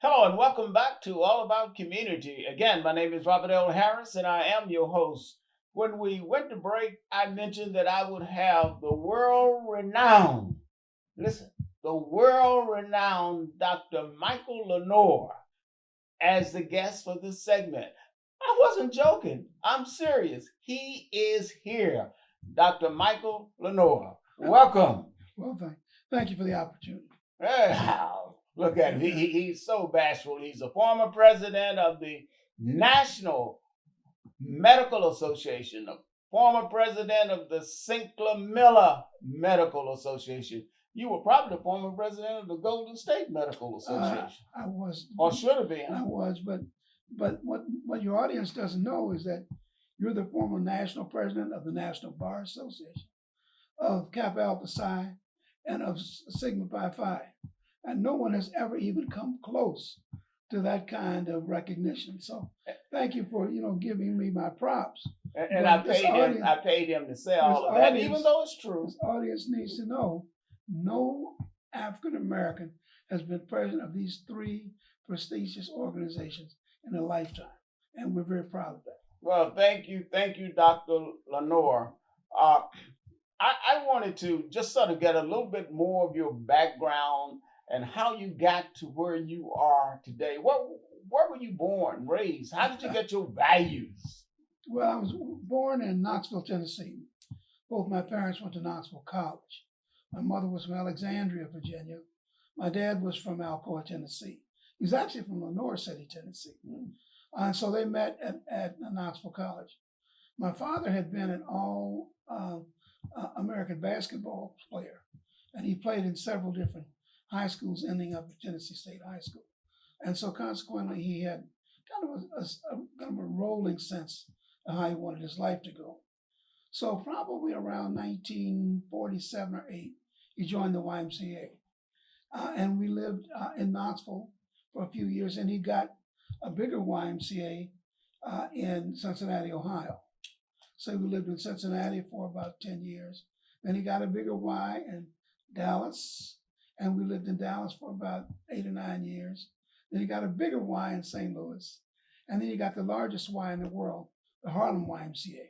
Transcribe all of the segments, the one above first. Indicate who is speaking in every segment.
Speaker 1: Hello and welcome back to All About Community. Again, my name is Robert L. Harris and I am your host. When we went to break, I mentioned that I would have the world renowned, listen, the world renowned Dr. Michael Lenoir as the guest for this segment. I wasn't joking. I'm serious. He is here. Dr. Michael Lenoir. Welcome.
Speaker 2: Well, thank you for the opportunity.
Speaker 1: Wow. Look at him. He's so bashful. He's a former president of the National Medical Association, a former president of the Sinclair Miller Medical Association. You were probably the former president of the Golden State Medical Association.
Speaker 2: I was,
Speaker 1: or should have been.
Speaker 2: I was, but what your audience doesn't know is that you're the former national president of the National Bar Association, of Kappa Alpha Psi, and of Sigma Pi Phi, and no one has ever even come close to that kind of recognition. So thank you for giving me my props.
Speaker 1: And I paid him to say all of that, even though it's true.
Speaker 2: This audience needs to know no African American has been president of these three prestigious organizations in a lifetime, and we're very proud of that.
Speaker 1: Well, thank you, Dr. Lenoir. I wanted to just sort of get a little bit more of your background and how you got to where you are today. Where were you born, raised? How did you get your values?
Speaker 2: Well, I was born in Knoxville, Tennessee. Both my parents went to Knoxville College. My mother was from Alexandria, Virginia. My dad was from Alcoa, Tennessee. He was actually from Lenoir City, Tennessee. And so they met at Knoxville College. My father had been an all American basketball player, and he played in several different high schools, ending up at Tennessee State High School. And so consequently, he had kind of a rolling sense of how he wanted his life to go. So probably around 1947 or 8, he joined the YMCA. And we lived in Knoxville for a few years, and he got a bigger YMCA in Cincinnati, Ohio. So we lived in Cincinnati for about 10 years. Then he got a bigger Y in Dallas, and we lived in Dallas for about 8 or 9 years. Then he got a bigger Y in St. Louis, and then he got the largest Y in the world, the Harlem YMCA.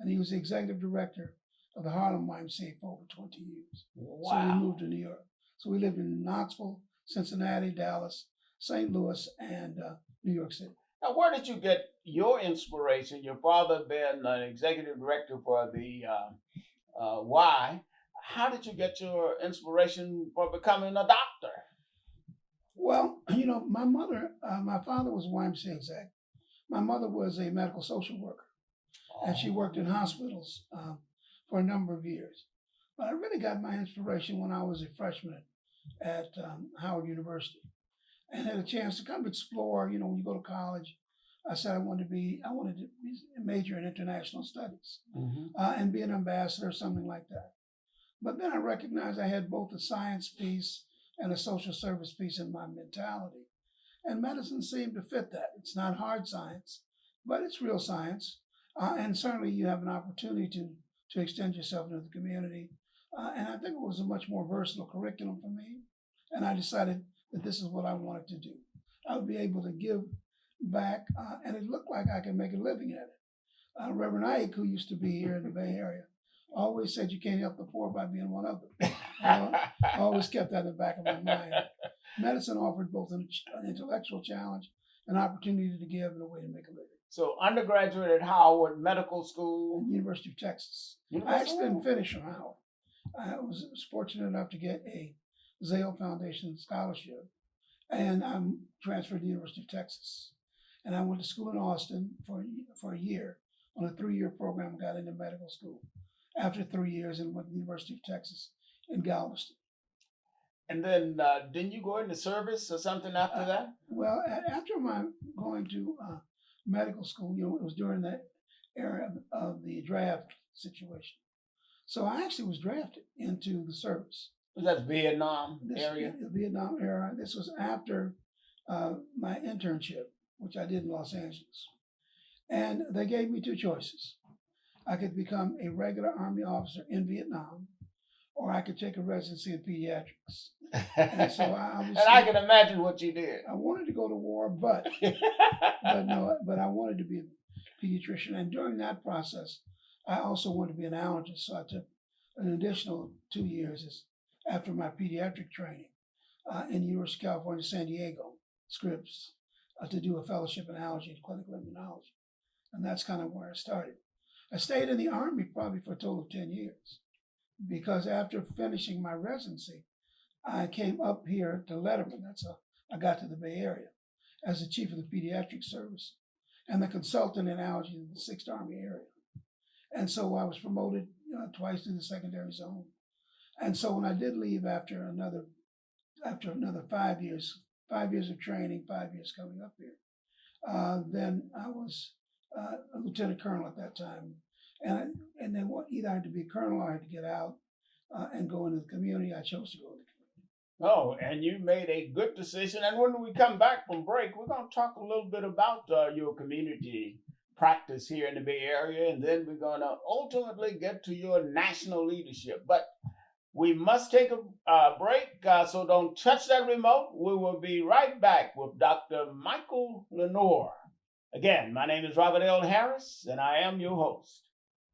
Speaker 2: And he was the executive director of the Harlem YMCA for over 20 years.
Speaker 1: Wow.
Speaker 2: So we moved to New York. So we lived in Knoxville, Cincinnati, Dallas, St. Louis, and New York City.
Speaker 1: Now, where did you get your inspiration? Your father being an executive director for the Y. How did you get your inspiration for becoming a doctor?
Speaker 2: Well, my father was a YMCA exec. My mother was a medical social worker, and she worked in hospitals for a number of years. But I really got my inspiration when I was a freshman at Howard University, and had a chance to kind of explore. When you go to college, I said I wanted to major in international studies and be an ambassador or something like that. But then I recognized I had both a science piece and a social service piece in my mentality, and medicine seemed to fit that. It's not hard science, but it's real science, and certainly you have an opportunity to extend yourself into the community. And I think it was a much more versatile curriculum for me, and I decided that this is what I wanted to do. I would be able to give back, and it looked like I could make a living at it. Reverend Ike, who used to be here in the Bay Area, always said you can't help the poor by being one of them. I always kept that in the back of my mind. Medicine offered both an intellectual challenge, an opportunity to give, and a way to make a living.
Speaker 1: So undergraduate at Howard Medical School.
Speaker 2: University of Texas. I actually didn't finish from Howard. I was fortunate enough to get a Zale Foundation scholarship, and I'm transferred to the University of Texas. And I went to school in Austin for a year on a 3-year program, got into medical school. After 3 years, and went to the University of Texas in Galveston.
Speaker 1: And then didn't you go into service or something after that?
Speaker 2: Well, after my going to medical school, it was during that era of the draft situation. So I actually was drafted into the service.
Speaker 1: Was that Vietnam area?
Speaker 2: The Vietnam era. This was after my internship, which I did in Los Angeles. And they gave me two choices. I could become a regular Army officer in Vietnam, or I could take a residency in pediatrics. And so I
Speaker 1: and I can imagine what you did.
Speaker 2: I wanted to go to war, but I wanted to be a pediatrician. And during that process, I also wanted to be an allergist. So I took an additional 2 years after my pediatric training in the University of California, San Diego, Scripps, to do a fellowship in allergy and clinical immunology. And that's kind of where I started. I stayed in the Army probably for a total of 10 years because after finishing my residency, I came up here to Letterman. That's how I got to the Bay Area as the chief of the pediatric service and the consultant in allergy in the 6th Army area. And so I was promoted twice to the secondary zone. And so when I did leave after another 5 years, 5 years of training, 5 years coming up here, then I was a lieutenant colonel at that time. And then either I had to be a colonel or I had to get out and go into the community. I chose to go into the community.
Speaker 1: Oh, and you made a good decision. And when we come back from break, we're going to talk a little bit about your community practice here in the Bay Area, and then we're going to ultimately get to your national leadership. But we must take a break, so don't touch that remote. We will be right back with Dr. Michael Lenoir. Again, my name is Robert L. Harris, and I am your host.